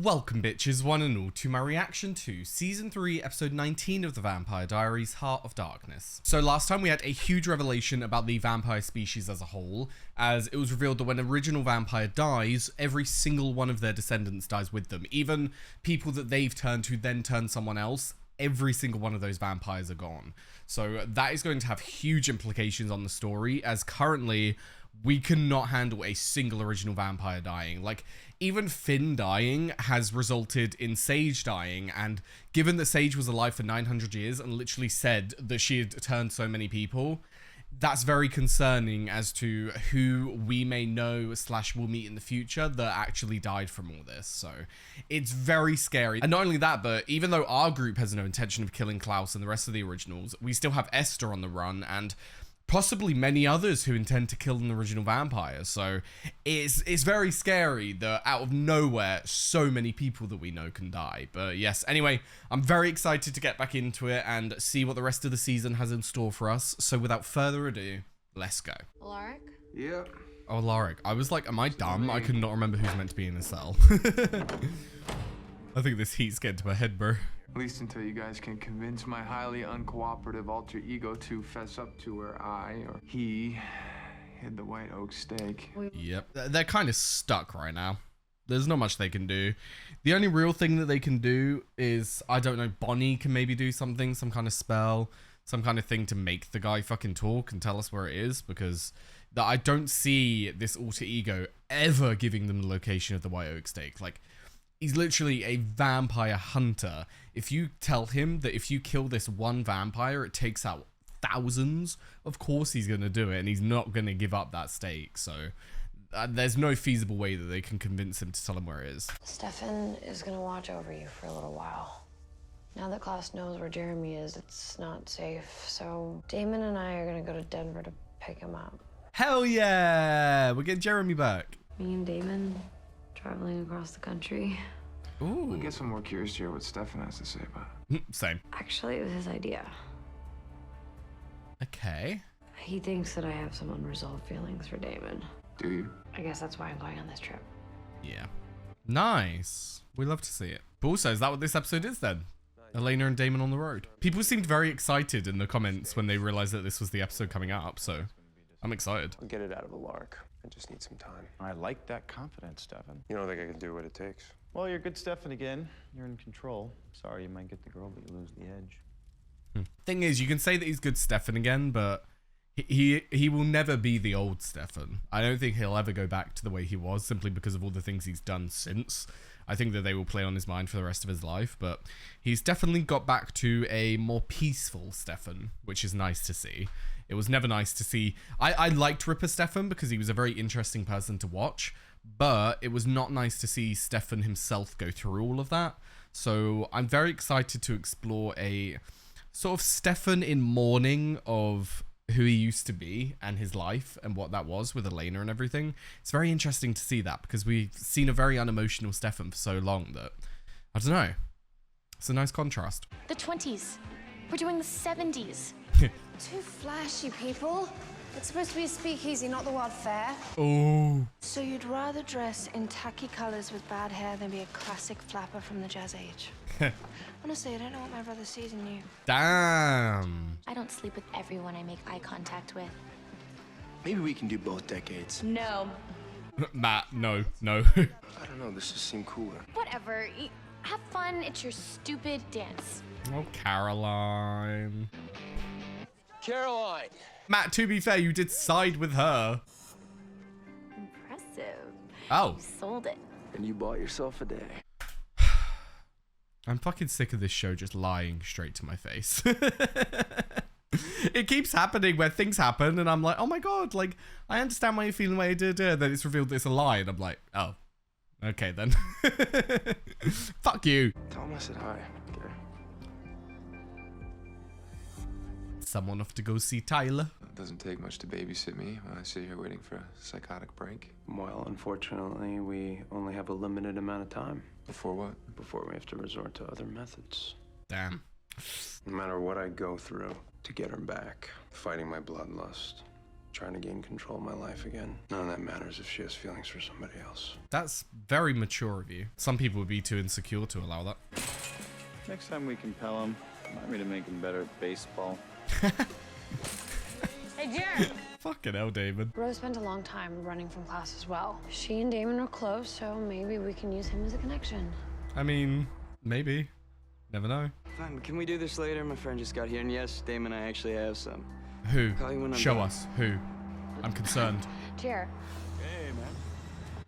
Welcome bitches, one and all, to my reaction to Season 3, Episode 19 of the Vampire Diaries, Heart of Darkness. So last time we had a huge revelation about the vampire species as a whole, as it was revealed that when an original vampire dies, every single one of their descendants dies with them. Even people that they've turned to then turn someone else, every single one of those vampires are gone. So that is going to have huge implications on the story, as currently we cannot handle a single original vampire dying. Like, even Finn dying has resulted in Sage dying, and given that Sage was alive for 900 years and literally said that she had turned so many people, that's very concerning as to who we may know / will meet in the future that actually died from all this. So it's very scary. And not only that, but even though our group has no intention of killing Klaus and the rest of the originals, we still have Esther on the run and possibly many others who intend to kill an original vampire. So it's very scary that out of nowhere so many people that we know can die. But yes, anyway, I'm very excited to get back into it and see what the rest of the season has in store for us. So without further ado, let's go. Alaric? Yeah. Oh, Alaric. I was like, am I dumb? I could not remember who's meant to be in a cell. I think this heat's getting to my head, bro. At least until you guys can convince my highly uncooperative alter ego to fess up to where I or he hid the white oak stake. Yep. They're kind of stuck right now. There's not much they can do. The only real thing that they can do is, I don't know, Bonnie can maybe do something, some kind of spell, some kind of thing to make the guy fucking talk and tell us where it is, because I don't see this alter ego ever giving them the location of the white oak stake. Like, he's literally a vampire hunter. If you tell him that if you kill this one vampire, it takes out thousands, of course he's going to do it, and he's not going to give up that stake. So there's no feasible way that they can convince him to tell him where it is. Stefan is going to watch over you for a little while. Now that Klaus knows where Jeremy is, it's not safe. So Damon and I are going to go to Denver to pick him up. Hell yeah! We're getting Jeremy back. Me and Damon traveling across the country. Ooh. I guess I'm more curious to hear what Stefan has to say about it. Same. Actually, it was his idea. Okay. He thinks that I have some unresolved feelings for Damon. Do you? I guess that's why I'm going on this trip. Yeah. Nice. We love to see it. But also, is that what this episode is then? Elena and Damon on the road. People seemed very excited in the comments when they realized that this was the episode coming up, so I'm excited. I'll get it out of Alaric. I just need some time. I like that confidence, Stefan. You don't think I can do what it takes? Well, you're good Stefan again. You're in control. Sorry, you might get the girl, but you lose the edge. Thing is, you can say that he's good Stefan again, but he will never be the old Stefan. I don't think he'll ever go back to the way he was, simply because of all the things he's done since. I think that they will play on his mind for the rest of his life, but he's definitely got back to a more peaceful Stefan, which is nice to see. It was never nice to see. I liked Ripper Stefan because he was a very interesting person to watch, but it was not nice to see Stefan himself go through all of that. So I'm very excited to explore a sort of Stefan in mourning of who he used to be and his life and what that was with Elena and everything. It's very interesting to see that because we've seen a very unemotional Stefan for so long that, I don't know, it's a nice contrast. The 20s. We're doing the 70s. Too flashy, people. It's supposed to be a speakeasy, not the World Fair. Oh. So you'd rather dress in tacky colors with bad hair than be a classic flapper from the Jazz Age? Honestly, I don't know what my brother sees in you. Damn. I don't sleep with everyone I make eye contact with. Maybe we can do both decades. No. Matt, no. I don't know, this just seemed cooler. Whatever. Have fun. It's your stupid dance. Oh, Caroline. Caroline! Matt, to be fair, you did side with her. Impressive. Oh. You sold it. And you bought yourself a day. I'm fucking sick of this show just lying straight to my face. It keeps happening where things happen and I'm like, oh my god, like, I understand why you're feeling the way you did. Then it's revealed that it's a lie and I'm like, oh, okay then. Fuck you. Tell him I said hi, okay? Someone off to go see Tyler. It doesn't take much to babysit me when I sit here waiting for a psychotic break. Well, unfortunately, we only have a limited amount of time. Before what? Before we have to resort to other methods. Damn. No matter what I go through to get her back, fighting my bloodlust, trying to gain control of my life again. None of that matters if she has feelings for somebody else. That's very mature of you. Some people would be too insecure to allow that. Next time we compel him, remind me to make him better at baseball. Hey, Jared! Fucking hell, Damon. Rose spent a long time running from class as well. She and Damon are close, so maybe we can use him as a connection. I mean, maybe. Never know. Fine, can we do this later? My friend just got here, and yes, Damon, I actually have some. Who? Call you when I'm Show done. us. Who? I'm concerned. Jared. Hey,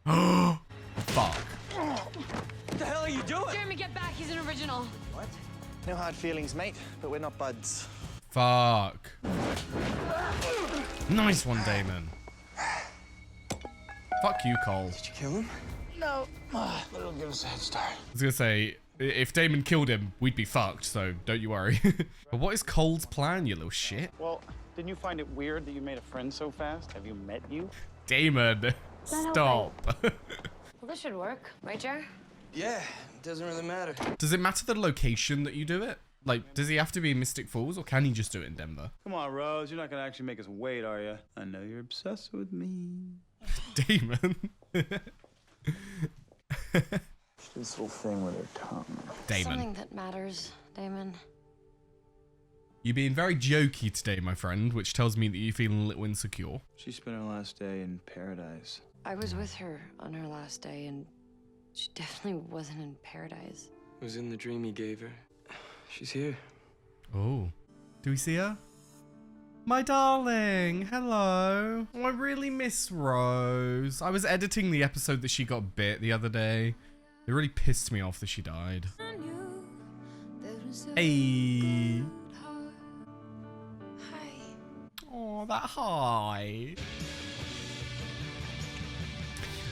man. Fuck. What the hell are you doing? Jeremy, get back. He's an original. What? No hard feelings, mate, but we're not buds. Fuck. Nice one, Damon. Fuck you, Cole. Did you kill him? No. But it'll give us a head start. I was gonna say, if Damon killed him, we'd be fucked, so don't you worry. But what is Cole's plan, you little shit? Well, didn't you find it weird that you made a friend so fast? Have you met you? Damon, stop. Well, this should work. Right, Jared? Yeah, it doesn't really matter. Does it matter the location that you do it? Like, does he have to be in Mystic Falls, or can he just do it in Denver? Come on, Rose. You're not gonna actually make us wait, are you? I know you're obsessed with me. Damon. This little thing with her tongue. Damon. Something that matters, Damon. You're being very jokey today, my friend, which tells me that you're feeling a little insecure. She spent her last day in paradise. I was with her on her last day, and she definitely wasn't in paradise. It was in the dream he gave her. She's here. Oh. Do we see her? My darling, hello. Oh, I really miss Rose. I was editing the episode that she got bit the other day. It really pissed me off that she died. Hey. Oh, that high.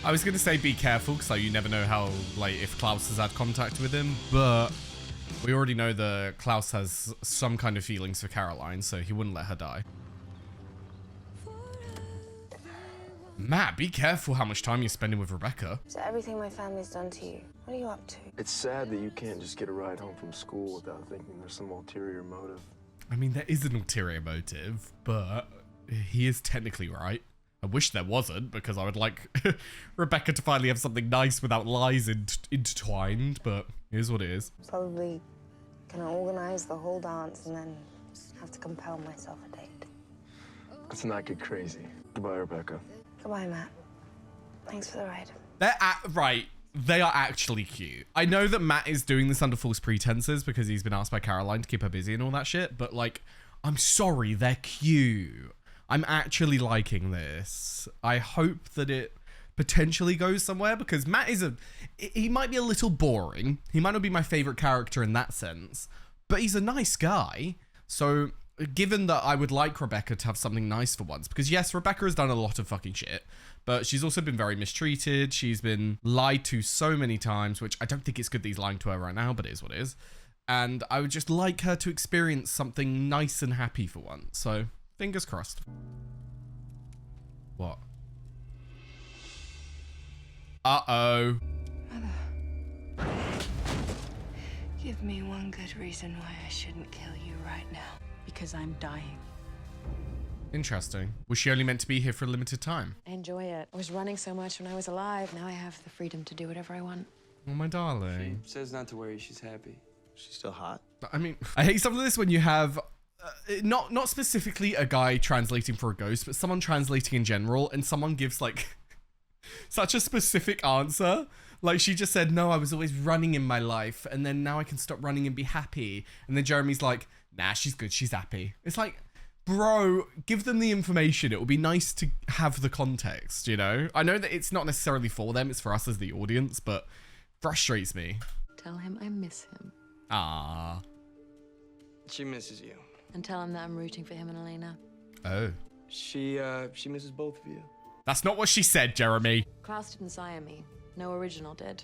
I was gonna say be careful, because like, you never know how, like, if Klaus has had contact with him, but we already know that Klaus has some kind of feelings for Caroline, so he wouldn't let her die. Matt, be careful how much time you're spending with Rebecca. So everything my family's done to you, what are you up to? It's sad that you can't just get a ride home from school without thinking there's some ulterior motive. I mean, there is an ulterior motive, but he is technically right. I wish there wasn't, because I would like Rebecca to finally have something nice without lies intertwined, but here's what it is. Probably gonna organize the whole dance and then have to compel myself a date. Let's not get crazy. Goodbye, Rebecca. Goodbye, Matt. Thanks for the ride. Right. They are actually cute. I know that Matt is doing this under false pretenses because he's been asked by Caroline to keep her busy and all that shit, but like, I'm sorry, they're cute. I'm actually liking this. I hope that it potentially goes somewhere, because Matt is he might be a little boring. He might not be my favorite character in that sense, but he's a nice guy. So given that I would like Rebecca to have something nice for once, because yes, Rebecca has done a lot of fucking shit, but she's also been very mistreated. She's been lied to so many times, which I don't think it's good that he's lying to her right now, but it is what it is. And I would just like her to experience something nice and happy for once. So fingers crossed. What? Uh-oh. Mother. Give me one good reason why I shouldn't kill you right now. Because I'm dying. Interesting. Was she only meant to be here for a limited time? I enjoy it. I was running so much when I was alive. Now I have the freedom to do whatever I want. Oh, my darling. She says not to worry, she's happy. She's still hot. I mean, I hate some of this when you have not specifically a guy translating for a ghost, but someone translating in general, and someone gives like such a specific answer. Like, she just said, no, I was always running in my life, and then now I can stop running and be happy. And then Jeremy's like, nah, she's good, she's happy. It's like, bro, give them the information. It would be nice to have the context, you know? I know that it's not necessarily for them, it's for us as the audience, but frustrates me. Tell him I miss him. Ah. She misses you. And tell him that I'm rooting for him and Elena. Oh. She misses both of you. That's not what she said, Jeremy. Klaus didn't sire me. No original did.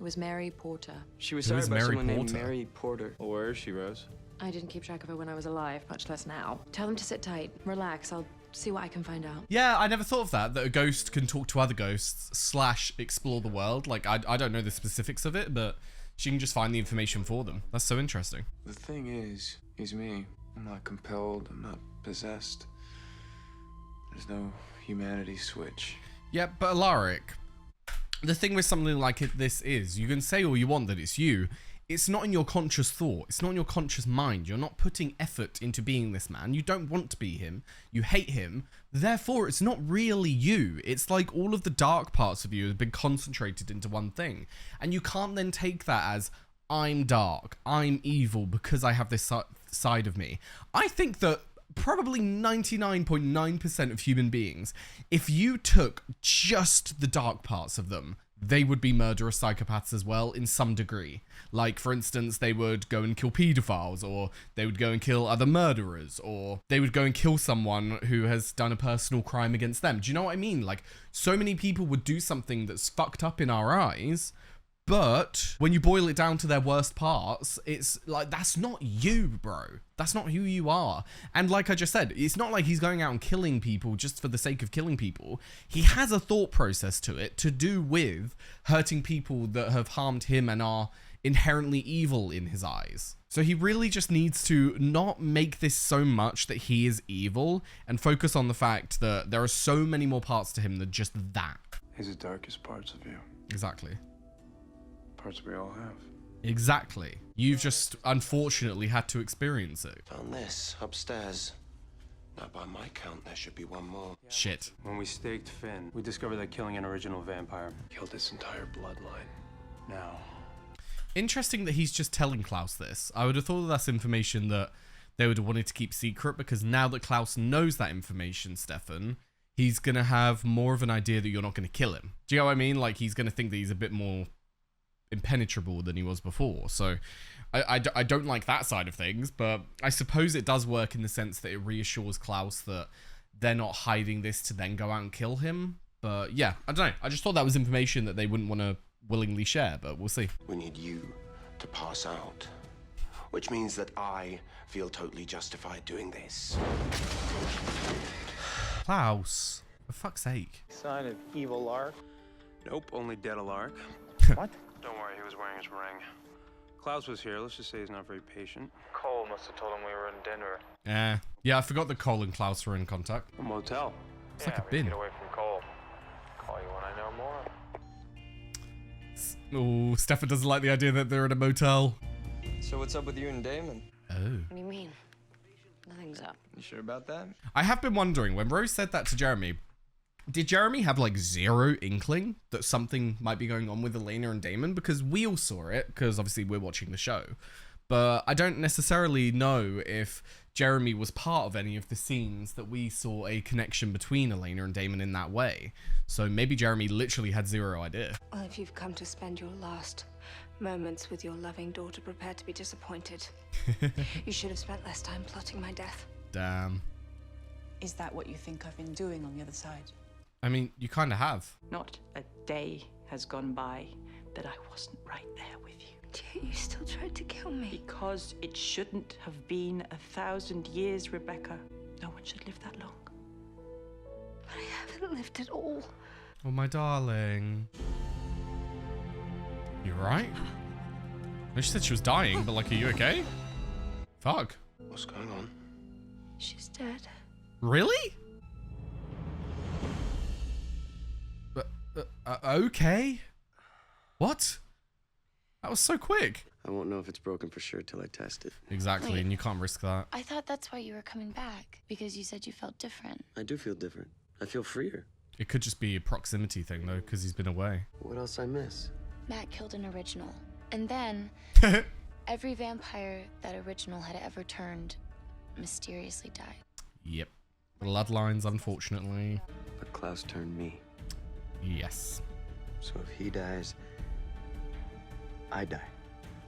It was Mary Porter. She was Who sired is by Mary someone named Porter? Mary Porter. Well, where is she, Rose? I didn't keep track of her when I was alive, much less now. Tell them to sit tight, relax. I'll see what I can find out. Yeah, I never thought of that a ghost can talk to other ghosts / explore the world. Like, I don't know the specifics of it, but she can just find the information for them. That's so interesting. The thing is, he's me. I'm not compelled, I'm not possessed. There's no humanity switch. Yeah, but Alaric, the thing with something like this is, you can say all you want that it's you. It's not in your conscious thought. It's not in your conscious mind. You're not putting effort into being this man. You don't want to be him. You hate him. Therefore, it's not really you. It's like all of the dark parts of you have been concentrated into one thing. And you can't then take that as, I'm dark, I'm evil because I have this side of me. I think that probably 99.9% of human beings, if you took just the dark parts of them, they would be murderous psychopaths as well in some degree. Like, for instance, they would go and kill pedophiles, or they would go and kill other murderers, or they would go and kill someone who has done a personal crime against them. Do you know what I mean? Like, so many people would do something that's fucked up in our eyes, but when you boil it down to their worst parts, it's like, that's not you, bro. That's not who you are. And like I just said, it's not like he's going out and killing people just for the sake of killing people. He has a thought process to it to do with hurting people that have harmed him and are inherently evil in his eyes. So he really just needs to not make this so much that he is evil and focus on the fact that there are so many more parts to him than just that. He's the darkest parts of you. Exactly. Parts we all have. Exactly. You've just unfortunately had to experience it. Found this upstairs. Now, by my count, there should be one more. Shit. When we staked Finn, we discovered that killing an original vampire Killed this entire bloodline. now. Interesting that he's just telling Klaus this. I would have thought that that's information that they would have wanted to keep secret, because now that Klaus knows that information, Stefan, he's going to have more of an idea that you're not going to kill him. Do you know what I mean? Like, he's going to think that he's a bit more impenetrable than he was before. So I don't like that side of things, but I suppose it does work in the sense that it reassures Klaus that they're not hiding this to then go out and kill him. But yeah, I don't know. I just thought that was information that they wouldn't want to willingly share, but we'll see. We need you to pass out, which means that I feel totally justified doing this. Klaus, for fuck's sake. Sign of evil Alaric? Nope, only dead Alaric. What? Don't worry, he was wearing his ring. Klaus was here. Let's just say he's not very patient. Cole must have told him we were in Denver. Yeah, I forgot that Cole and Klaus were in contact. A motel. It's like a bin. Get away from Cole. Call you when I know more. Oh, Stefan doesn't like the idea that they're in a motel. So what's up with you and Damon? Oh. What do you mean? Nothing's up. You sure about that? I have been wondering, when Rose said that to Jeremy, did Jeremy have like zero inkling that something might be going on with Elena and Damon? Because we all saw it, because obviously we're watching the show. But I don't necessarily know if Jeremy was part of any of the scenes that we saw a connection between Elena and Damon in that way. So maybe Jeremy literally had zero idea. Well, if you've come to spend your last moments with your loving daughter, prepare to be disappointed. You should have spent less time plotting my death. Damn. Is that what you think I've been doing on the other side? I mean, you kind of have. Not a day has gone by that I wasn't right there with you. Yet you still tried to kill me. Because it shouldn't have been 1,000 years, Rebecca. No one should live that long. But I haven't lived at all. Oh, my darling. You right? No, she said she was dying, but like, are you okay? Fuck. What's going on? She's dead. Really? Okay. What? That was so quick. I won't know if it's broken for sure till I test it. Exactly, Wait. and you can't risk that. I thought that's why you were coming back, because you said you felt different. I do feel different. I feel freer. It could just be a proximity thing, though, because he's been away. What else I miss? Matt killed an original. And then, every vampire that original had ever turned mysteriously died. Yep. Bloodlines, unfortunately. But Klaus turned me. Yes. So if he dies, I die.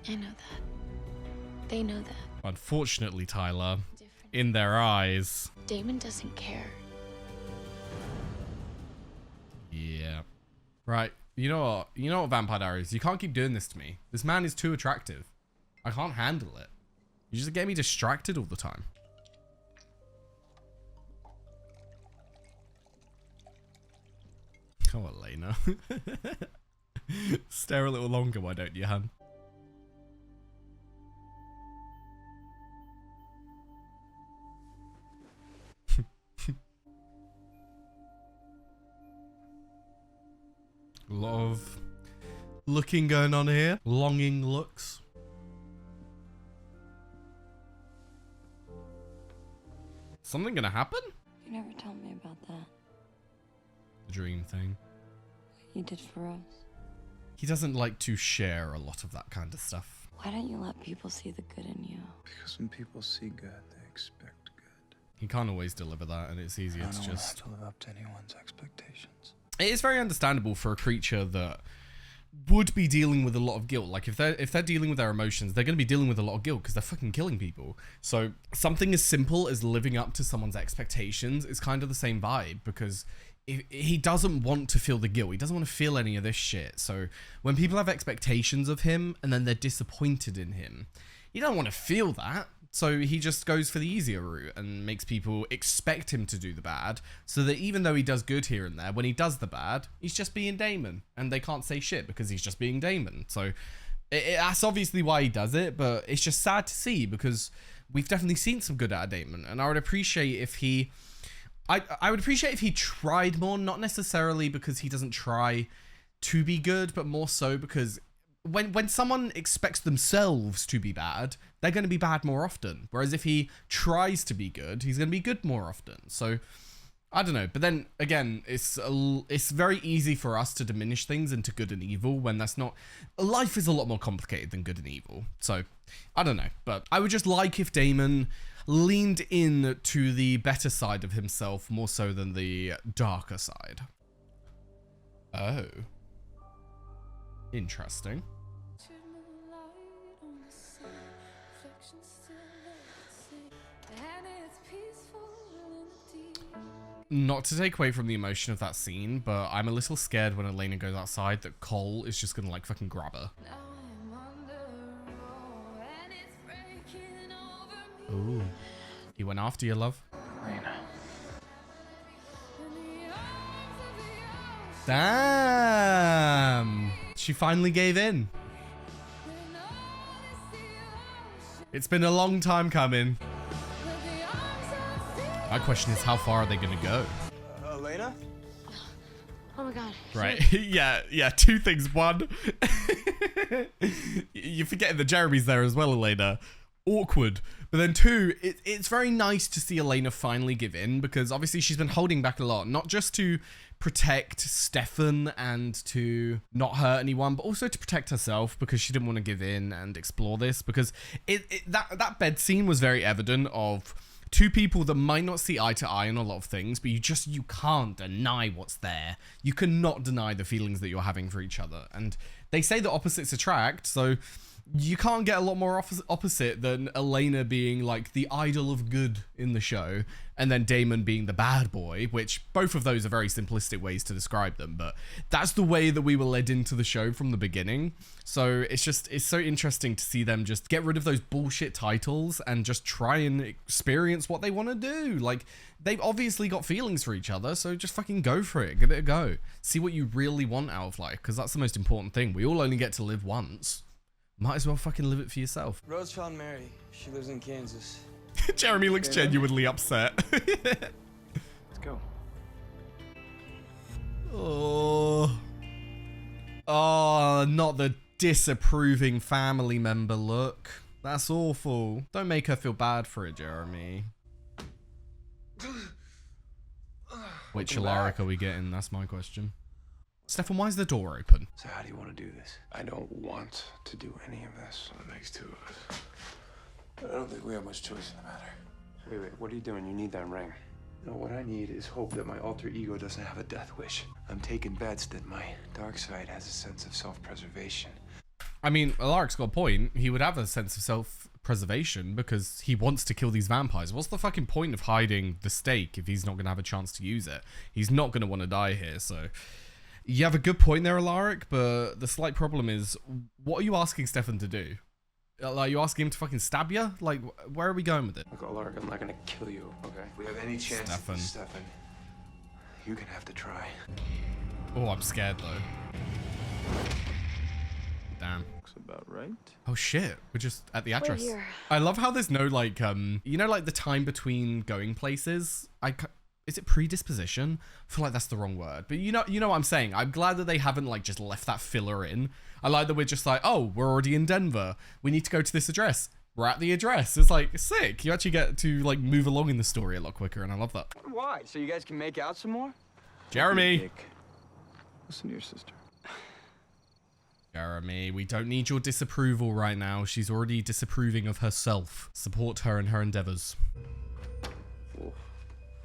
I know that. They know that. Unfortunately, Tyler, Different. in their eyes. Damon doesn't care. Yeah. Right. You know what? You know what, Vampire Diaries? You can't keep doing this to me. This man is too attractive. I can't handle it. You just get me distracted all the time. Oh, Elena. Stare a little longer, why don't you, hun? A lot of looking going on here. Longing looks. Something gonna happen? You never told me about that. The dream thing. What you did for us. He doesn't like to share a lot of that kind of stuff. Why don't you let people see the good in you? Because when people see good, they expect good. He can't always deliver that, and it's easier I to don't just... have to live up to anyone's expectations. It is very understandable for a creature that would be dealing with a lot of guilt. Like, if they're dealing with their emotions, they're going to be dealing with a lot of guilt because they're fucking killing people. So something as simple as living up to someone's expectations is kind of the same vibe, because he doesn't want to feel the guilt. He doesn't want to feel any of this shit. So when people have expectations of him and then they're disappointed in him, you don't want to feel that. So he just goes for the easier route and makes people expect him to do the bad, so that even though he does good here and there, when he does the bad, he's just being Damon, and they can't say shit because he's just being Damon. So that's obviously why he does it, but it's just sad to see, because we've definitely seen some good out of Damon, and I would appreciate if he... I would appreciate if he tried more, not necessarily because he doesn't try to be good, but more so because when someone expects themselves to be bad, they're going to be bad more often. Whereas if he tries to be good, he's going to be good more often. So I don't know. But then again, it's very easy for us to diminish things into good and evil when that's not... Life is a lot more complicated than good and evil. So I don't know. But I would just like if Damon leaned in to the better side of himself more so than the darker side. Oh. Interesting. Not to take away from the emotion of that scene, but I'm a little scared when Elena goes outside that Cole is just gonna like fucking grab her. Ooh. He went after you, love. Elena. Damn. She finally gave in. It's been a long time coming. My question is, how far are they gonna go? Elena? Oh my god. Right. yeah, two things. One, you're forgetting the Jeremy's there as well, Elena. Awkward. But then two, it's very nice to see Elena finally give in, because obviously she's been holding back a lot, not just to protect Stefan and to not hurt anyone, but also to protect herself, because she didn't want to give in and explore this, because that bed scene was very evident of two people that might not see eye to eye on a lot of things, but you can't deny what's there. You cannot deny the feelings that you're having for each other. And they say that opposites attract, so you can't get a lot more opposite than Elena being like the idol of good in the show, and then Damon being the bad boy, which both of those are very simplistic ways to describe them, but that's the way that we were led into the show from the beginning. So it's so interesting to see them just get rid of those bullshit titles and just try and experience what they want to do. Like, they've obviously got feelings for each other, so just fucking go for it. Give it a go. See what you really want out of life, because that's the most important thing. We all only get to live once. Might as well fucking live it for yourself. Rose found Mary. She lives in Kansas. Jeremy looks genuinely upset. Let's go. Oh, not the disapproving family member look. That's awful. Don't make her feel bad for it, Jeremy. Which Alaric are we getting? That's my question. Stefan, why is the door open? So how do you want to do this? I don't want to do any of this. Well, it makes two of us. I don't think we have much choice in the matter. Wait, what are you doing? You need that ring. No, what I need is hope that my alter ego doesn't have a death wish. I'm taking bets that my dark side has a sense of self-preservation. I mean, Alaric's got a point. He would have a sense of self-preservation because he wants to kill these vampires. What's the fucking point of hiding the stake if he's not going to have a chance to use it? He's not going to want to die here, so... You have a good point there, Alaric, but the slight problem is, what are you asking Stefan to do? Like, you asking him to fucking stab you? Like, where are we going with it? Look, Alaric, I'm not gonna kill you, okay? If we have any chance, Stefan, you can have to try. Oh, I'm scared, though. Damn. Looks about right. Oh, shit. We're just at the address. We're here. I love how there's no, like, you know, like, the time between going places? is it predisposition? I feel like that's the wrong word, but you know what I'm saying. I'm glad that they haven't like just left that filler in. I like that we're just like, oh, we're already in Denver. We need to go to this address. We're at the address. It's like sick. You actually get to like move along in the story a lot quicker, and I love that. Why? So you guys can make out some more? Jeremy. Nick, listen to your sister. Jeremy, we don't need your disapproval right now. She's already disapproving of herself. Support her in her endeavors. Ooh,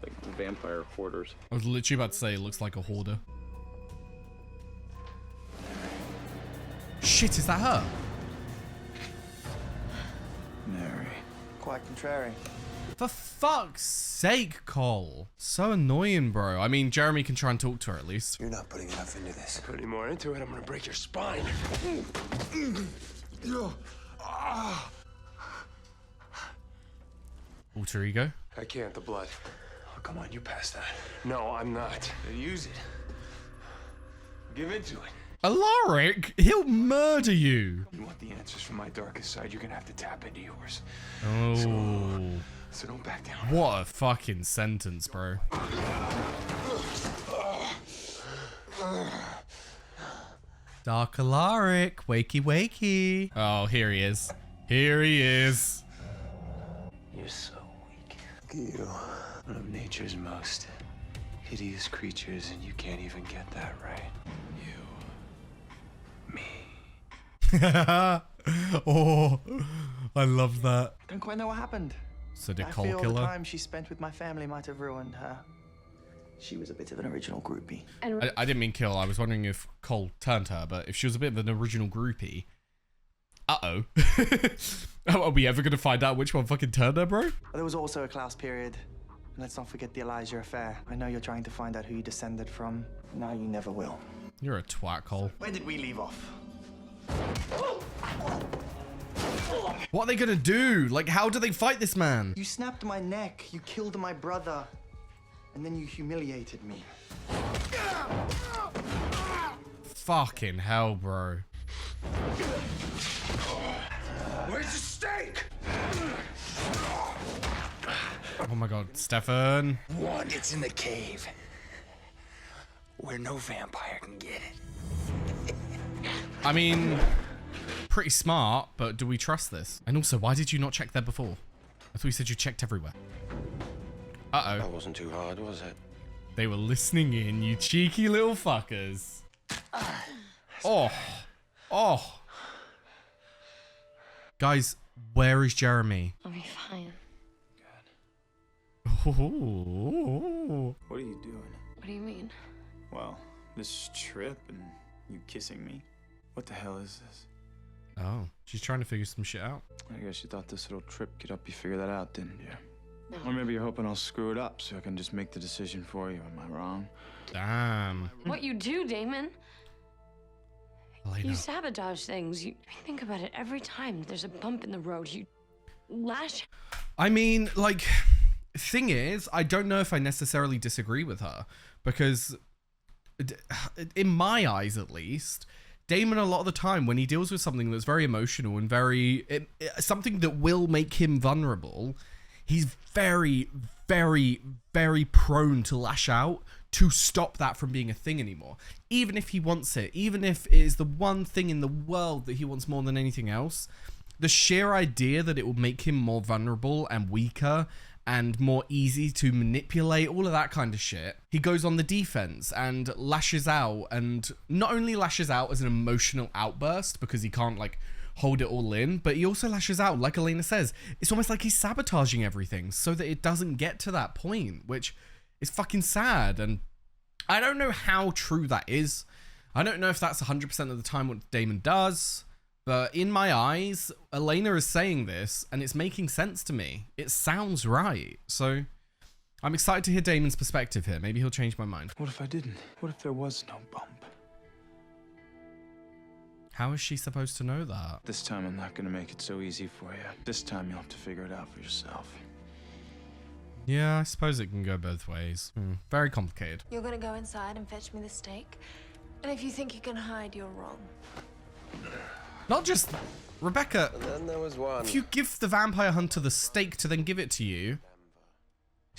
like vampire hoarders. I was literally about to say it looks like a hoarder. Shit, is that her? Mary. Quite contrary. For fuck's sake, Cole. So annoying, bro. I mean, Jeremy can try and talk to her at least. You're not putting enough into this. Put any more into it, I'm gonna break your spine. Alter ego. I can't, the blood. Oh, come on, you passed that. No, I'm not. Then use it. Give into it. Alaric, he'll murder you. You want the answers from my darkest side, you're gonna have to tap into yours. Oh. So don't back down. What a fucking sentence, bro. Dark Alaric, wakey wakey. Oh, here he is. Here he is. You're so weak. Look at you. One of nature's most hideous creatures, and you can't even get that right. You. Me. Oh, I love that. Don't quite know what happened. So did I Cole feel kill the her? time she spent with my family might have ruined her. She was a bit of an original groupie. And I didn't mean kill. I was wondering if Cole turned her, but if she was a bit of an original groupie. Uh-oh. Are we ever going to find out which one fucking turned her, bro? But there was also a class period. And let's not forget the Elijah affair. I know you're trying to find out who you descended from. Now you never will. You're a twat, Cole. Where did we leave off? What are they going to do? Like, how do they fight this man? You snapped my neck. You killed my brother. And then you humiliated me. Fucking hell, bro. Where's the steak? Oh my god, Stefan. One, it's in the cave. Where no vampire can get it. I mean, pretty smart, but do we trust this? And also, why did you not check there before? I thought you said you checked everywhere. Uh-oh. That wasn't too hard, was it? They were listening in, you cheeky little fuckers. Oh. Oh. Guys, where is Jeremy? I'll be fine. Oh. What are you doing? What do you mean? Well, this trip and you kissing me. What the hell is this? Oh, she's trying to figure some shit out. I guess you thought this little trip could help you figure that out, didn't you? No. Or maybe you're hoping I'll screw it up so I can just make the decision for you. Am I wrong? Damn. What you do, Damon? Elena. You sabotage things. You think about it every time there's a bump in the road. You lash. I mean, like, thing is, I don't know if I necessarily disagree with her because, in my eyes at least, Damon a lot of the time when he deals with something that's very emotional and very something that will make him vulnerable, he's very, very, very prone to lash out to stop that from being a thing anymore. Even if he wants it, even if it is the one thing in the world that he wants more than anything else, the sheer idea that it will make him more vulnerable and weaker and more easy to manipulate, all of that kind of shit, he goes on the defense and lashes out, and not only lashes out as an emotional outburst because he can't like hold it all in, but he also lashes out, like Elena says, it's almost like he's sabotaging everything so that it doesn't get to that point, which is fucking sad. And I don't know how true that is. I don't know if that's 100% of the time what Damon does, but in my eyes, Elena is saying this and it's making sense to me. It sounds right. So I'm excited to hear Damon's perspective here. Maybe he'll change my mind. What if I didn't? What if there was no bump? How is she supposed to know that? This time I'm not gonna make it so easy for you. This time you'll have to figure it out for yourself. Yeah, I suppose it can go both ways. Very complicated. You're gonna go inside and fetch me the steak? And if you think you can hide, you're wrong. Not just... Rebecca, And then there was one. if you give the vampire hunter the steak to then give it to you,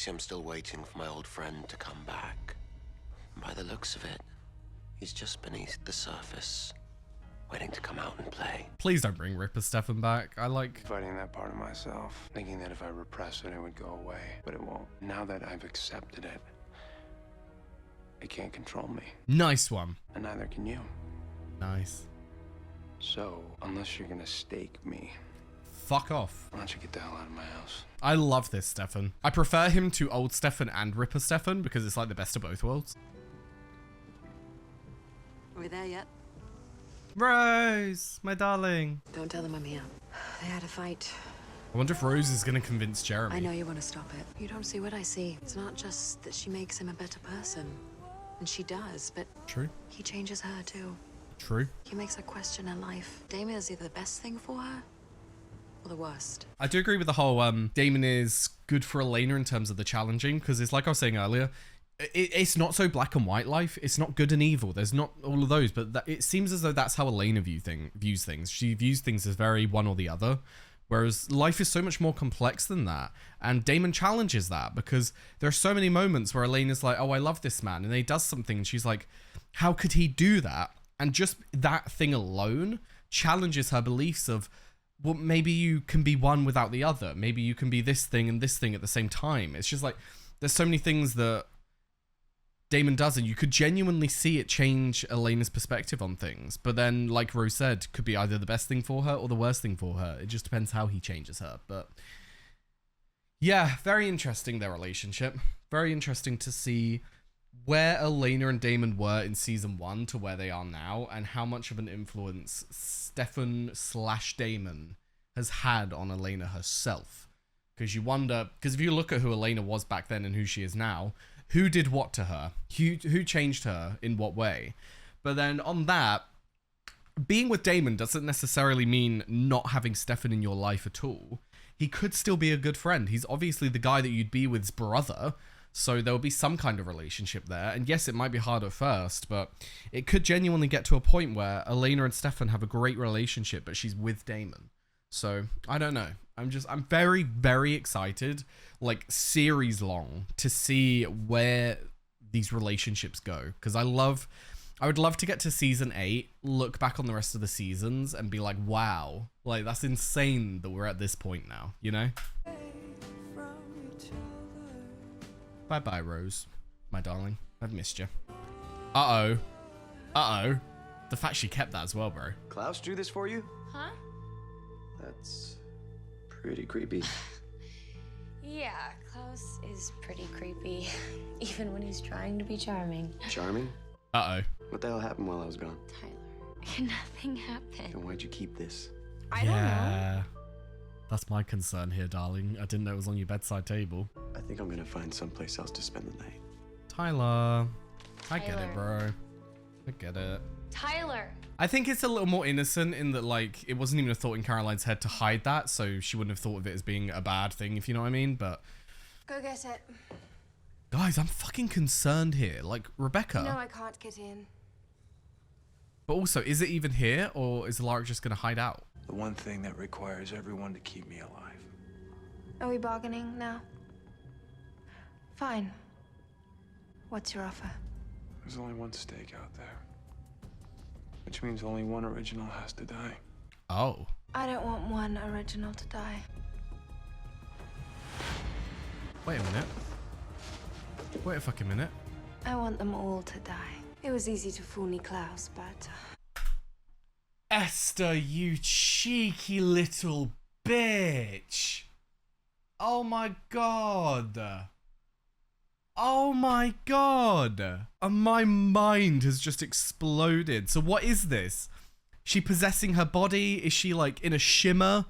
See, I'm still waiting for my old friend to come back. And by the looks of it, he's just beneath the surface, waiting to come out and play. Please don't bring Ripper Stefan back. I like... Fighting that part of myself, thinking that if I repress it, it would go away. But it won't. Now that I've accepted it, it can't control me. Nice one. And neither can you. Nice. So, unless you're gonna stake me, fuck off. why don't you get the hell out of my house? I love this Stefan. I prefer him to old Stefan and Ripper Stefan because it's like the best of both worlds. Are we there yet? Rose, my darling. Don't tell them I'm here. They had a fight. I wonder if Rose is going to convince Jeremy. I know you want to stop it. You don't see what I see. It's not just that she makes him a better person. And she does, but... True. He changes her too. True. He makes her question her life. Damon is either the best thing for her or the worst. I do agree with the whole Damon is good for Elena in terms of the challenging, because it's like I was saying earlier, it's not so black and white life. It's not good and evil. There's not all of those, but it seems as though that's how Elena views things. She views things as very one or the other, whereas life is so much more complex than that. And Damon challenges that because there are so many moments where Elena's like, oh, I love this man. And then he does something and she's like, how could he do that? And just that thing alone challenges her beliefs of, well, maybe you can be one without the other. Maybe you can be this thing and this thing at the same time. It's just like, there's so many things that Damon does, and you could genuinely see it change Elena's perspective on things. But then, like Rose said, could be either the best thing for her or the worst thing for her. It just depends how he changes her. But yeah, very interesting, their relationship. Very interesting to see where Elena and Damon were in season 1 to where they are now, and how much of an influence Stefan/Damon has had on Elena herself. Because you wonder, because if you look at who Elena was back then and who she is now, who did what to her? Who changed her in what way? But then on that, being with Damon doesn't necessarily mean not having Stefan in your life at all. He could still be a good friend. He's obviously the guy that you'd be with's brother, so there will be some kind of relationship there. And yes, it might be hard at first, but it could genuinely get to a point where Elena and Stefan have a great relationship, but she's with Damon. So, I don't know. I'm very, very excited, like series long, to see where these relationships go. Because I would love to get to season 8, look back on the rest of the seasons and be like, wow, like that's insane that we're at this point now, you know? Bye-bye, Rose, my darling. I've missed you. Uh-oh. Uh-oh. The fact she kept that as well, bro. Klaus drew this for you? Huh? That's pretty creepy. Yeah, Klaus is pretty creepy, even when he's trying to be charming. Charming? Uh-oh. What the hell happened while I was gone? Tyler, nothing happened. Then why'd you keep this? I don't know. That's my concern here, darling. I didn't know it was on your bedside table. I think I'm gonna find someplace else to spend the night. Tyler. I get it, bro. I get it. Tyler! I think it's a little more innocent in that, like, it wasn't even a thought in Caroline's head to hide that, so she wouldn't have thought of it as being a bad thing, if you know what I mean, but... Go get it. Guys, I'm fucking concerned here. Like, Rebecca... No, I can't get in. But also, is it even here, or is Alaric just gonna hide out? The one thing that requires everyone to keep me alive. Are we bargaining now? Fine. What's your offer? There's only one stake out there. Which means only one original has to die. Oh. I don't want one original to die. Wait a minute. Wait a fucking minute. I want them all to die. It was easy to fool Klaus, but... Esther, you cheeky little bitch. Oh my god. Oh my god. My mind has just exploded. So what is this? She possessing her body? Is she like in a shimmer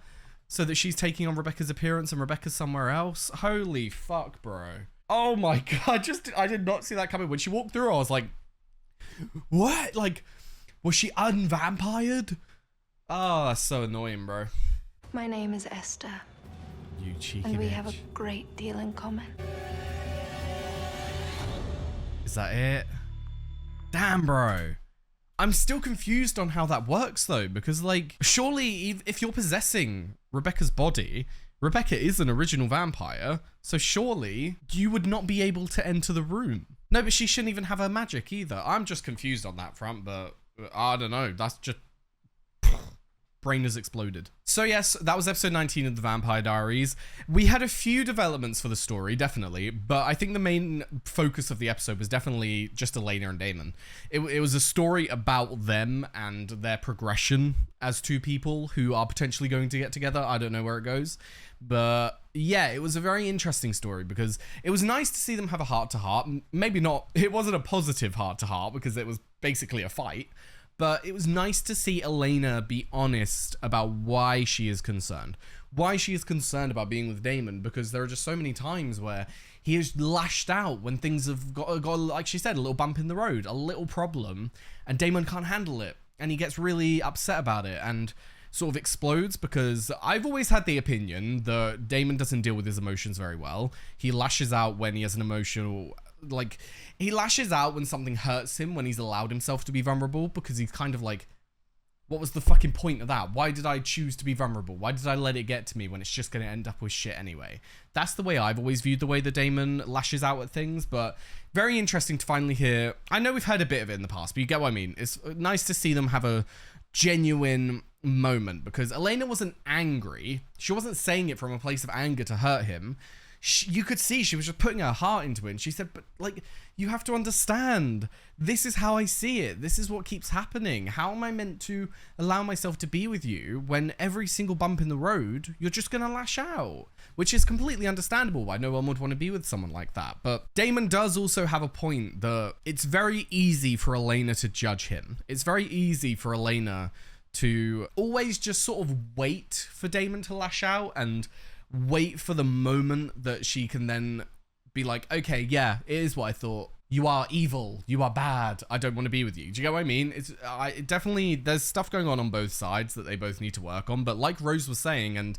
so that she's taking on Rebecca's appearance and Rebecca's somewhere else? Holy fuck, bro. Oh my god. I did not see that coming. When she walked through, I was like, what? Like, was she unvampired? Oh, that's so annoying, bro. My name is Esther. You cheeky And we bitch. have a great deal in common. Is that it? Damn, bro. I'm still confused on how that works, though, because, like, surely if you're possessing Rebecca's body, Rebecca is an original vampire, so surely you would not be able to enter the room. No, but she shouldn't even have her magic either. I'm just confused on that front, but I don't know. That's just... brain has exploded. So yes, that was episode 19 of the Vampire Diaries. We had a few developments for the story, definitely, but I think the main focus of the episode was definitely just Elena and Damon. It was a story about them and their progression as two people who are potentially going to get together. I don't know where it goes, but yeah, it was a very interesting story because it was nice to see them have a heart-to-heart. Maybe not, it wasn't a positive heart-to-heart because it was basically a fight. But it was nice to see Elena be honest about why she is concerned. Why she is concerned about being with Damon, because there are just so many times where he has lashed out when things have got, like she said, a little bump in the road, a little problem, and Damon can't handle it. And he gets really upset about it and sort of explodes, because I've always had the opinion that Damon doesn't deal with his emotions very well. He lashes out when he has an emotional... like, he lashes out when something hurts him, when he's allowed himself to be vulnerable, because he's kind of like, what was the fucking point of that? Why did I choose to be vulnerable? Why did I let it get to me when it's just going to end up with shit anyway? That's the way I've always viewed the way that Damon lashes out at things, but very interesting to finally hear. I know we've heard a bit of it in the past, but you get what I mean. It's nice to see them have a genuine moment, because Elena wasn't angry. She wasn't saying it from a place of anger to hurt him. You could see she was just putting her heart into it. And she said, but like, you have to understand, this is how I see it. This is what keeps happening. How am I meant to allow myself to be with you when every single bump in the road, you're just going to lash out? Which is completely understandable why no one would want to be with someone like that. But Damon does also have a point that it's very easy for Elena to judge him. It's very easy for Elena to always just sort of wait for Damon to lash out and wait for the moment that she can then be like, okay, yeah, it is what I thought. You are evil. You are bad. I don't want to be with you. Do you get what I mean? It definitely, there's stuff going on both sides that they both need to work on. But like Rose was saying, and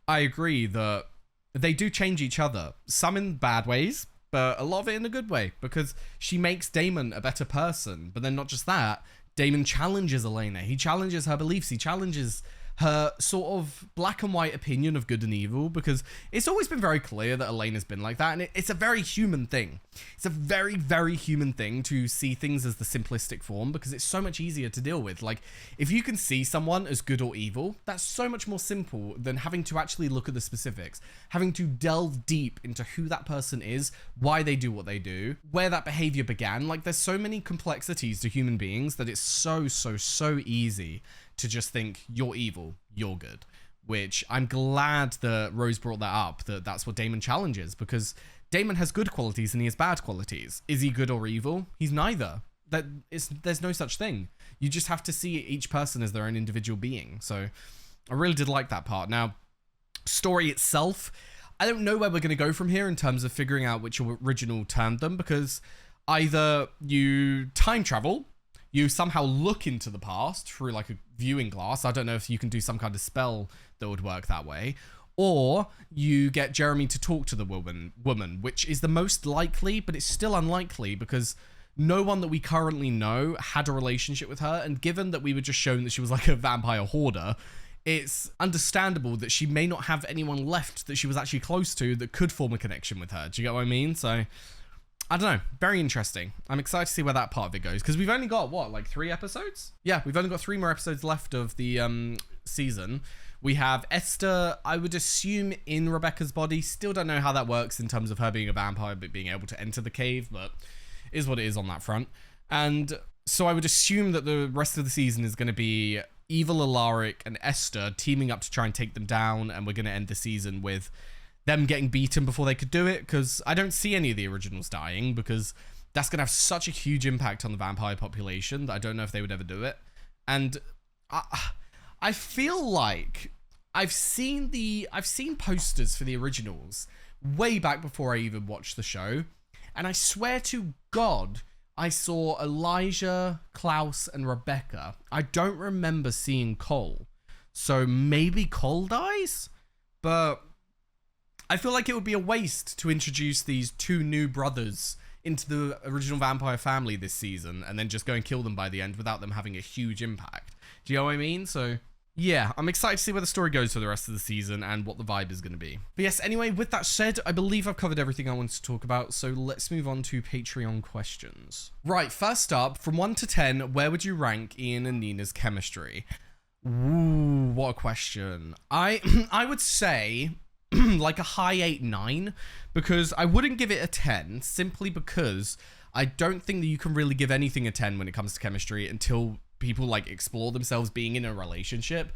I agree that they do change each other. Some in bad ways, but a lot of it in a good way, because she makes Damon a better person. But then not just that, Damon challenges Elena. He challenges her beliefs. He challenges her sort of black and white opinion of good and evil, because it's always been very clear that Elena's been like that, and it's a very human thing. It's a very, very human thing to see things as the simplistic form, because it's so much easier to deal with. Like, if you can see someone as good or evil, that's so much more simple than having to actually look at the specifics, having to delve deep into who that person is, why they do what they do, where that behavior began. Like, there's so many complexities to human beings that it's so easy to just think you're evil, you're good, which I'm glad that Rose brought that up, that's what Damon challenges, because Damon has good qualities and he has bad qualities. Is he good or evil? He's neither. There's no such thing. You just have to see each person as their own individual being. So I really did like that part. Now, story itself, I don't know where we're going to go from here in terms of figuring out which original turned them, because either you time travel, you somehow look into the past through like a viewing glass. I don't know if you can do some kind of spell that would work that way. Or you get Jeremy to talk to the woman, which is the most likely, but it's still unlikely because no one that we currently know had a relationship with her. And given that we were just shown that she was like a vampire hoarder, it's understandable that she may not have anyone left that she was actually close to that could form a connection with her. Do you get what I mean? So I don't know. Very interesting. I'm excited to see where that part of it goes, because we've only got, what, like 3 episodes? Yeah, we've only got 3 more episodes left of the season. We have Esther, I would assume, in Rebecca's body. Still don't know how that works in terms of her being a vampire but being able to enter the cave, but it is what it is on that front. And so I would assume that the rest of the season is going to be evil Alaric and Esther teaming up to try and take them down, and we're going to end the season with them getting beaten before they could do it, because I don't see any of the originals dying, because that's going to have such a huge impact on the vampire population that I don't know if they would ever do it. And I feel like I've seen posters for the originals way back before I even watched the show, and I swear to God, I saw Elijah, Klaus, and Rebecca. I don't remember seeing Cole. So maybe Cole dies? But I feel like it would be a waste to introduce these 2 new brothers into the original vampire family this season and then just go and kill them by the end without them having a huge impact. Do you know what I mean? So yeah, I'm excited to see where the story goes for the rest of the season and what the vibe is going to be. But yes, anyway, with that said, I believe I've covered everything I wanted to talk about, so let's move on to Patreon questions. Right, first up, from 1 to 10, where would you rank Ian and Nina's chemistry? Ooh, what a question. I would say like a high 8-9, because I wouldn't give it a 10 simply because I don't think that you can really give anything a 10 when it comes to chemistry until people like explore themselves being in a relationship.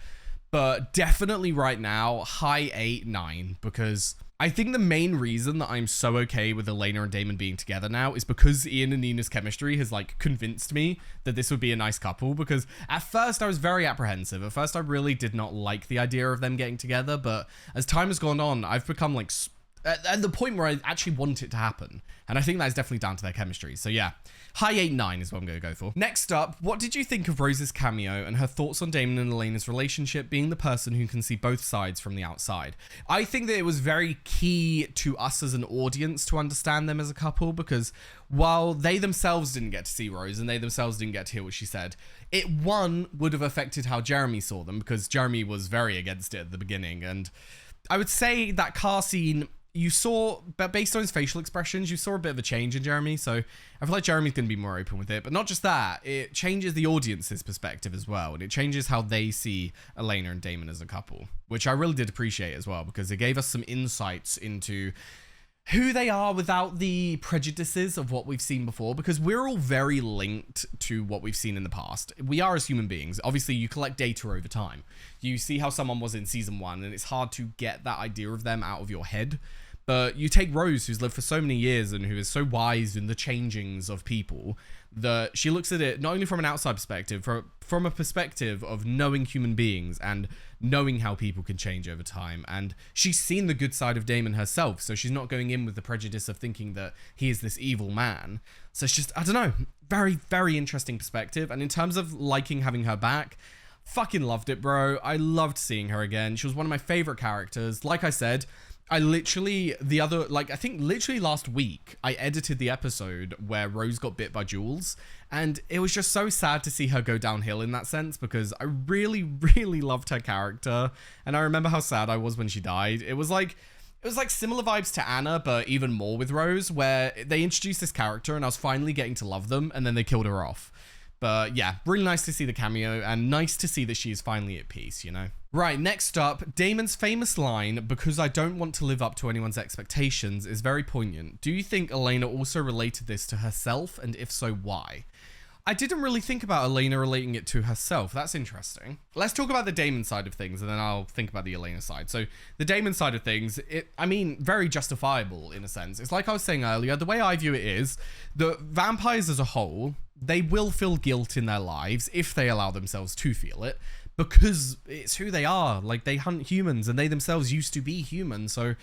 But definitely right now, high 8-9, because I think the main reason that I'm so okay with Elena and Damon being together now is because Ian and Nina's chemistry has like convinced me that this would be a nice couple, because at first I was very apprehensive. At first I really did not like the idea of them getting together, but as time has gone on, I've become like at the point where I actually want it to happen. And I think that is definitely down to their chemistry. So yeah, high 8-9 is what I'm going to go for. Next up, what did you think of Rose's cameo and her thoughts on Damon and Elena's relationship being the person who can see both sides from the outside? I think that it was very key to us as an audience to understand them as a couple, because while they themselves didn't get to see Rose and they themselves didn't get to hear what she said, it would have affected how Jeremy saw them, because Jeremy was very against it at the beginning. And I would say that car scene, you saw, but based on his facial expressions, you saw a bit of a change in Jeremy. So I feel like Jeremy's going to be more open with it. But not just that, it changes the audience's perspective as well. And it changes how they see Elena and Damon as a couple, which I really did appreciate as well, because it gave us some insights into who they are without the prejudices of what we've seen before, because we're all very linked to what we've seen in the past. We are as human beings. Obviously, you collect data over time. You see how someone was in season 1, and it's hard to get that idea of them out of your head. But you take Rose, who's lived for so many years and who is so wise in the changings of people, that she looks at it not only from an outside perspective, from a perspective of knowing human beings and knowing how people can change over time. And she's seen the good side of Damon herself, so she's not going in with the prejudice of thinking that he is this evil man. So it's just, I don't know, very, very interesting perspective. And in terms of liking having her back, fucking loved it, bro. I loved seeing her again. She was one of my favorite characters. Like I said, I literally, I think literally last week, I edited the episode where Rose got bit by Jules, and it was just so sad to see her go downhill in that sense, because I really, really loved her character, and I remember how sad I was when she died. It was like similar vibes to Anna, but even more with Rose, where they introduced this character, and I was finally getting to love them, and then they killed her off. But yeah, really nice to see the cameo, and nice to see that she's finally at peace, you know? Right, next up, Damon's famous line, "Because I don't want to live up to anyone's expectations," is very poignant. Do you think Elena also related this to herself, and if so, why? I didn't really think about Elena relating it to herself. That's interesting. Let's talk about the Damon side of things, and then I'll think about the Elena side. So the Damon side of things, very justifiable in a sense. It's like I was saying earlier, the way I view it is that vampires as a whole, they will feel guilt in their lives if they allow themselves to feel it, because it's who they are. Like, they hunt humans, and they themselves used to be human, so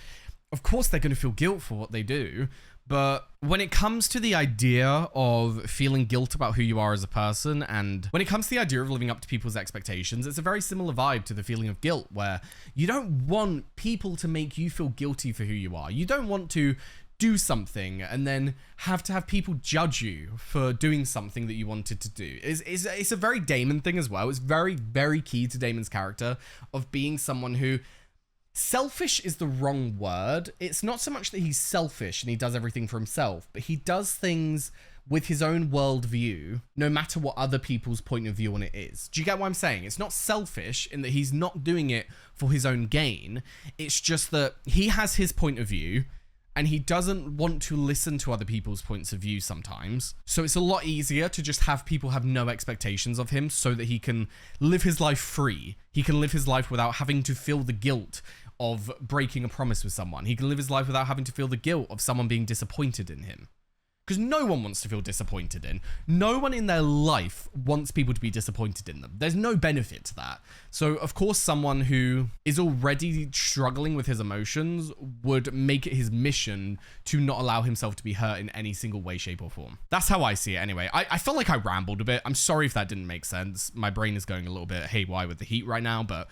of course they're going to feel guilt for what they do. But when it comes to the idea of feeling guilt about who you are as a person, and when it comes to the idea of living up to people's expectations, it's a very similar vibe to the feeling of guilt, where you don't want people to make you feel guilty for who you are. You don't want to do something and then have to have people judge you for doing something that you wanted to do. It's a very Damon thing as well. It's very, very key to Damon's character of being someone who, selfish is the wrong word. It's not so much that he's selfish and he does everything for himself, but he does things with his own worldview, no matter what other people's point of view on it is. Do you get what I'm saying? It's not selfish in that he's not doing it for his own gain. It's just that he has his point of view, and he doesn't want to listen to other people's points of view sometimes. So it's a lot easier to just have people have no expectations of him so that he can live his life free. He can live his life without having to feel the guilt of breaking a promise with someone. He can live his life without having to feel the guilt of someone being disappointed in him. Because no one wants to feel disappointed in. No one in their life wants people to be disappointed in them. There's no benefit to that. So, of course, someone who is already struggling with his emotions would make it his mission to not allow himself to be hurt in any single way, shape, or form. That's how I see it anyway. I felt like I rambled a bit. I'm sorry if that didn't make sense. My brain is going a little bit haywire with the heat right now, but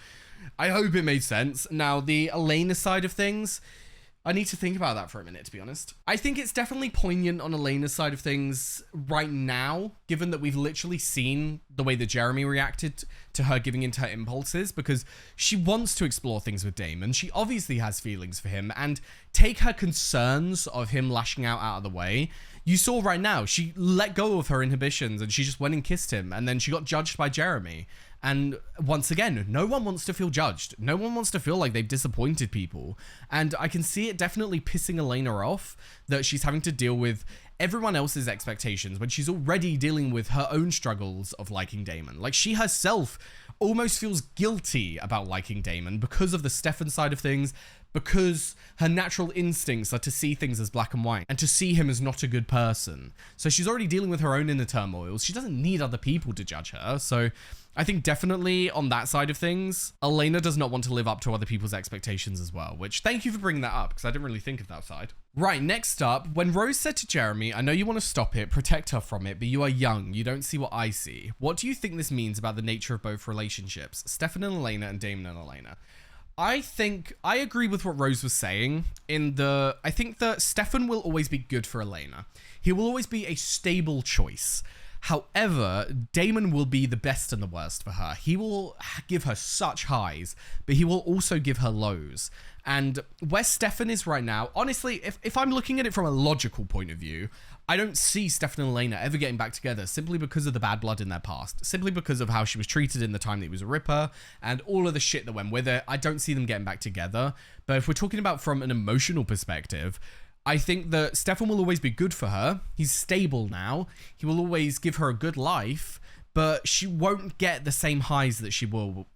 I hope it made sense. Now, the Elena side of things, I need to think about that for a minute, to be honest. I think it's definitely poignant on Elena's side of things right now, given that we've literally seen the way that Jeremy reacted to her giving into her impulses, because she wants to explore things with Damon. She obviously has feelings for him, and take her concerns of him lashing out of the way. You saw right now, she let go of her inhibitions and she just went and kissed him, and then she got judged by Jeremy. And once again, no one wants to feel judged. No one wants to feel like they've disappointed people. And I can see it definitely pissing Elena off that she's having to deal with everyone else's expectations when she's already dealing with her own struggles of liking Damon. Like, she herself almost feels guilty about liking Damon because of the Stefan side of things, because her natural instincts are to see things as black and white and to see him as not a good person. So she's already dealing with her own inner turmoils. She doesn't need other people to judge her. So I think definitely on that side of things, Elena does not want to live up to other people's expectations as well, which thank you for bringing that up because I didn't really think of that side. Right, next up, when Rose said to Jeremy, I know you want to stop it, protect her from it, but you are young, you don't see what I see. What do you think this means about the nature of both relationships, Stefan and Elena and Damon and Elena? I think I agree with what Rose was saying I think that Stefan will always be good for Elena. He will always be a stable choice. However, Damon will be the best and the worst for her. He will give her such highs, but he will also give her lows. And where Stefan is right now, honestly, if I'm looking at it from a logical point of view, I don't see Stefan and Elena ever getting back together simply because of the bad blood in their past, simply because of how she was treated in the time that he was a Ripper and all of the shit that went with it. I don't see them getting back together. But if we're talking about from an emotional perspective, I think that Stefan will always be good for her. He's stable now. He will always give her a good life, but she won't get the same highs that she will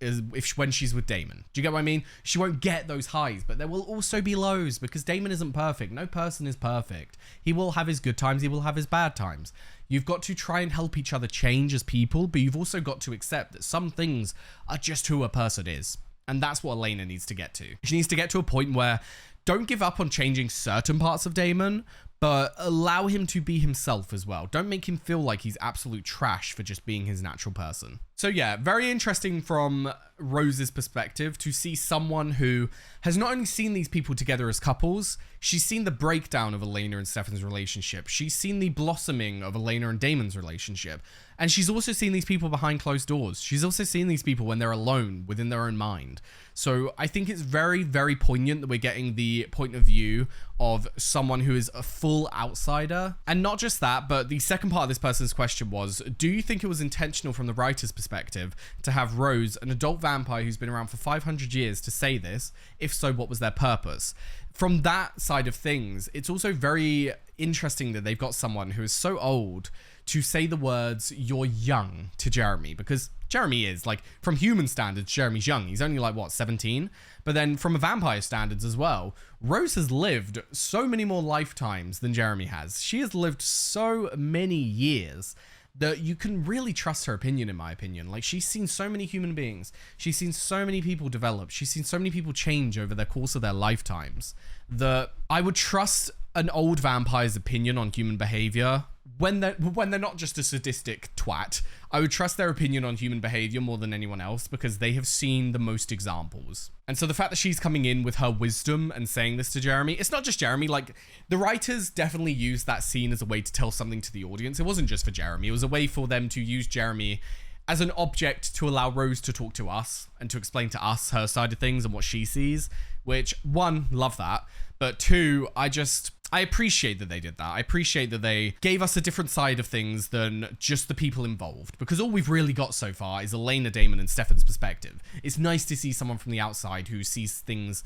when she's with Damon. Do you get what I mean? She won't get those highs, but there will also be lows because Damon isn't perfect. No person is perfect. He will have his good times. He will have his bad times. You've got to try and help each other change as people, but you've also got to accept that some things are just who a person is. And that's what Elena needs to get to. She needs to get to a point where don't give up on changing certain parts of Damon, but allow him to be himself as well. Don't make him feel like he's absolute trash for just being his natural person. So yeah, very interesting from Rose's perspective to see someone who has not only seen these people together as couples, she's seen the breakdown of Elena and Stefan's relationship. She's seen the blossoming of Elena and Damon's relationship. And she's also seen these people behind closed doors. She's also seen these people when they're alone within their own mind. So I think it's very, very poignant that we're getting the point of view of someone who is a full outsider. And not just that, but the second part of this person's question was, do you think it was intentional from the writer's perspective to have Rose, an adult vampire who's been around for 500 years, to say this? If so, what was their purpose? From that side of things, it's also very interesting that they've got someone who is so old to say the words, you're young, to Jeremy, because Jeremy is, like, from human standards, Jeremy's young. He's only, like, what, 17? But then from a vampire standards as well, Rose has lived so many more lifetimes than Jeremy has. She has lived so many years that you can really trust her opinion, in my opinion. Like, she's seen so many human beings. She's seen so many people develop. She's seen so many people change over the course of their lifetimes that I would trust an old vampire's opinion on human behavior when they're not just a sadistic twat. I would trust their opinion on human behavior more than anyone else because they have seen the most examples. And so the fact that she's coming in with her wisdom and saying this to Jeremy, it's not just Jeremy, like, the writers definitely used that scene as a way to tell something to the audience. It wasn't just for Jeremy. It was a way for them to use Jeremy as an object to allow Rose to talk to us and to explain to us her side of things and what she sees, which, one, love that, but two, I appreciate that they did that. I appreciate that they gave us a different side of things than just the people involved, because all we've really got so far is Elena, Damon, and Stefan's perspective. It's nice to see someone from the outside who sees things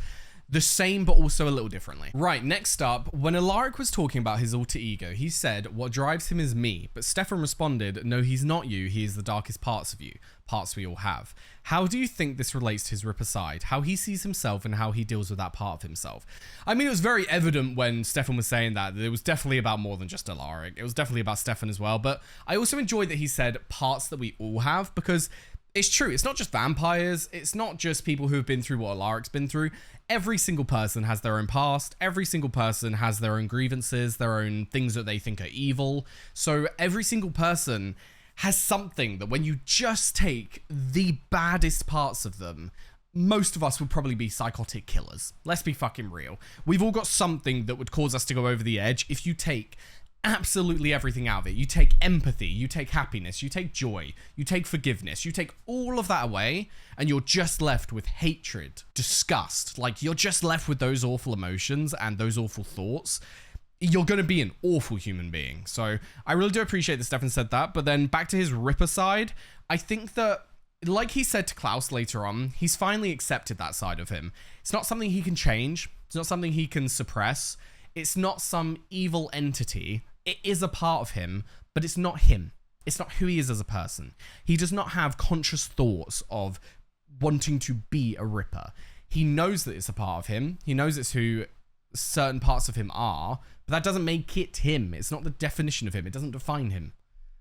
the same but also a little differently. Right, next up, when Alaric was talking about his alter ego, he said, what drives him is me, but Stefan responded, no, he's not you, he is the darkest parts of you, parts we all have. How do you think this relates to his Ripper side, how he sees himself and how he deals with that part of himself? I mean, it was very evident when Stefan was saying that it was definitely about more than just Alaric. It was definitely about Stefan as well, but I also enjoyed that he said parts that we all have, because it's true. It's not just vampires. It's not just people who have been through what Alaric's been through. Every single person has their own past. Every single person has their own grievances, their own things that they think are evil. So every single person has something that when you just take the baddest parts of them, most of us would probably be psychotic killers. Let's be fucking real. We've all got something that would cause us to go over the edge. If you take absolutely everything out of it, you take empathy, you take happiness, you take joy, you take forgiveness, you take all of that away, and you're just left with hatred, disgust. Like, you're just left with those awful emotions and those awful thoughts. You're going to be an awful human being. So I really do appreciate that Stefan said that. But then back to his Ripper side, I think that, like he said to Klaus later on, he's finally accepted that side of him. It's not something he can change. It's not something he can suppress. It's not some evil entity. It is a part of him, but it's not him. It's not who he is as a person. He does not have conscious thoughts of wanting to be a Ripper. He knows that it's a part of him. He knows it's who certain parts of him are, but that doesn't make it him. It's not the definition of him. It doesn't define him.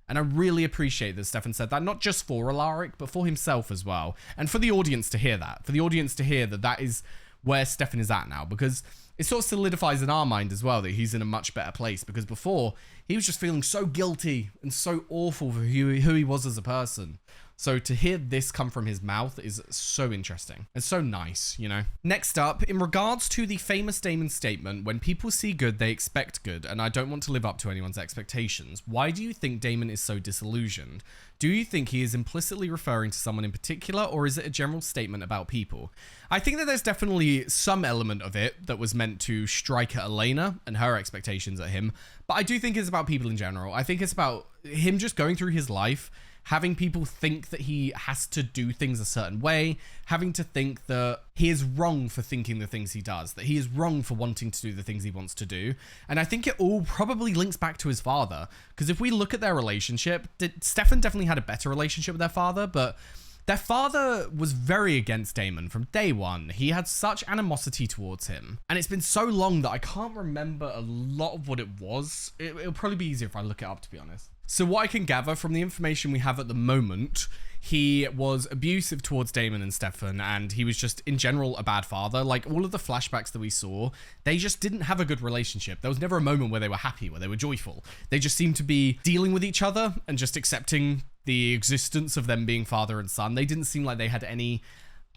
And I really appreciate that Stefan said that, not just for Alaric, but for himself as well. And for the audience to hear that. For the audience to hear that that is where Stefan is at now. Because it sort of solidifies in our mind as well that he's in a much better place. Because before, he was just feeling so guilty and so awful for who he was as a person. So to hear this come from his mouth is so interesting. It's so nice, you know? Next up, in regards to the famous Damon statement, when people see good, they expect good, and I don't want to live up to anyone's expectations. Why do you think Damon is so disillusioned? Do you think he is implicitly referring to someone in particular, or is it a general statement about people? I think that there's definitely some element of it that was meant to strike at Elena and her expectations at him, but I do think it's about people in general. I think it's about him just going through his life, having people think that he has to do things a certain way, having to think that he is wrong for thinking the things he does, that he is wrong for wanting to do the things he wants to do. And I think it all probably links back to his father, because if we look at their relationship, Stefan definitely had a better relationship with their father, but their father was very against Damon from day one. He had such animosity towards him. And it's been so long that I can't remember a lot of what it was. It'll probably be easier if I look it up, to be honest. So what I can gather from the information we have at the moment, he was abusive towards Damon and Stefan, and he was just, in general, a bad father. Like, all of the flashbacks that we saw, they just didn't have a good relationship. There was never a moment where they were happy, where they were joyful. They just seemed to be dealing with each other and just accepting the existence of them being father and son. They didn't seem like they had any...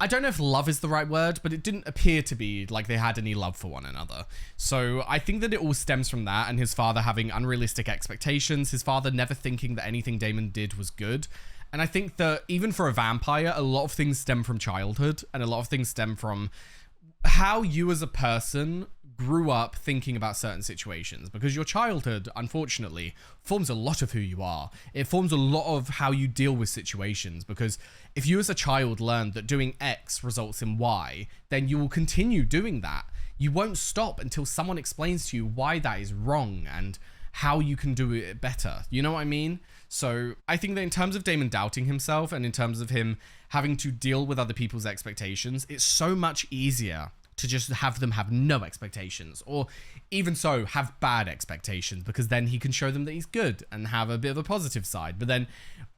I don't know if love is the right word, but it didn't appear to be like they had any love for one another. So I think that it all stems from that, and his father having unrealistic expectations, his father never thinking that anything Damon did was good. And I think that even for a vampire, a lot of things stem from childhood, and a lot of things stem from how you as a person grew up thinking about certain situations, because your childhood, unfortunately, forms a lot of who you are. It forms a lot of how you deal with situations, because if you as a child learned that doing X results in Y, then you will continue doing that. You won't stop until someone explains to you why that is wrong and how you can do it better. You know what I mean? So I think that in terms of Damon doubting himself, and in terms of him having to deal with other people's expectations, it's so much easier to just have them have no expectations, or even so have bad expectations, because then he can show them that he's good and have a bit of a positive side. But then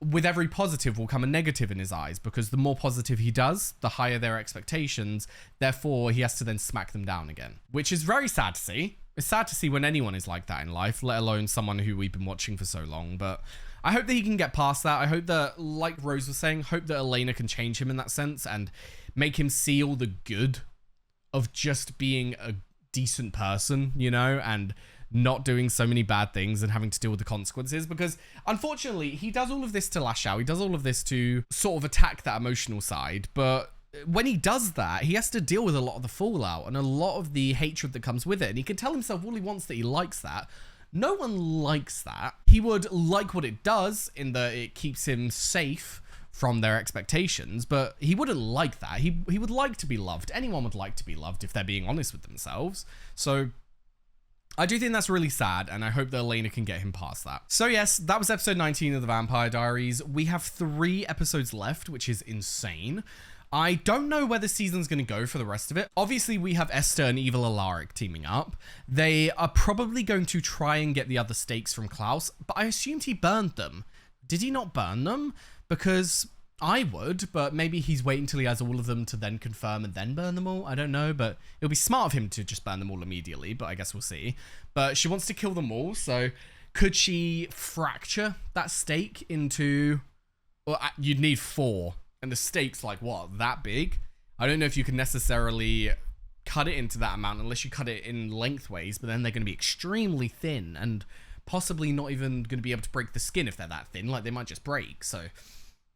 with every positive will come a negative in his eyes, because the more positive he does, the higher their expectations. Therefore, he has to then smack them down again, which is very sad to see. It's sad to see when anyone is like that in life, let alone someone who we've been watching for so long. But I hope that he can get past that. I hope that, like Rose was saying, hope that Elena can change him in that sense and make him see all the good of just being a decent person, you know, and not doing so many bad things and having to deal with the consequences. Because unfortunately, he does all of this to lash out. He does all of this to sort of attack that emotional side. But when he does that, he has to deal with a lot of the fallout and a lot of the hatred that comes with it. And he can tell himself all he wants that he likes that. No one likes that. He would like what it does in that it keeps him safe from their expectations, but he wouldn't like that. He would like to be loved. Anyone would like to be loved if they're being honest with themselves. So I do think that's really sad, and I hope that Elena can get him past that. So yes, that was episode 19 of the Vampire Diaries. We have 3 episodes left, which is insane. I don't know where the season's going to go for the rest of it. Obviously, we have Esther and Evil Alaric teaming up. They are probably going to try and get the other stakes from Klaus, but I assumed he burned them. Did he not burn them? Because I would, but maybe he's waiting until he has all of them to then confirm and then burn them all. I don't know, but it'll be smart of him to just burn them all immediately, but I guess we'll see. But she wants to kill them all, so could she fracture that stake into... Well, you'd need 4, and the stake's like, what, that big? I don't know if you can necessarily cut it into that amount unless you cut it in lengthways, but then they're going to be extremely thin and possibly not even going to be able to break the skin if they're that thin. Like, they might just break. So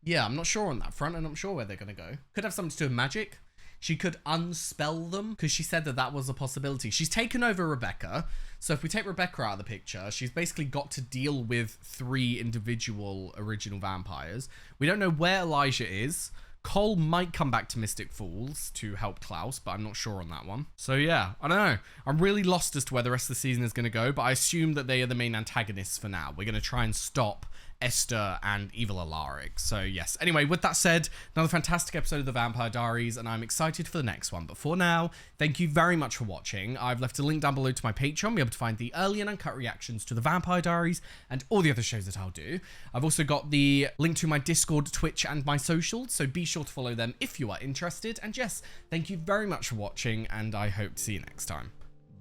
yeah, I'm not sure on that front, and I'm sure where they're going to go. Could have something to do with magic. She could unspell them, because she said that that was a possibility. She's taken over Rebecca, so if we take Rebecca out of the picture, she's basically got to deal with 3 individual original vampires. We don't know where Elijah is. Cole might come back to Mystic Falls to help Klaus, but I'm not sure on that one. So yeah, I don't know. I'm really lost as to where the rest of the season is going to go, but I assume that they are the main antagonists for now. We're going to try and stop Esther and evil Alaric. So yes. Anyway, with that said, another fantastic episode of the Vampire Diaries, and I'm excited for the next one. But for now, thank you very much for watching. I've left a link down below to my Patreon. Be able to find the early and uncut reactions to the Vampire Diaries and all the other shows that I'll do. I've also got the link to my Discord, Twitch, and my socials, so be sure to follow them if you are interested. And yes, thank you very much for watching, and I hope to see you next time.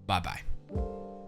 Bye bye.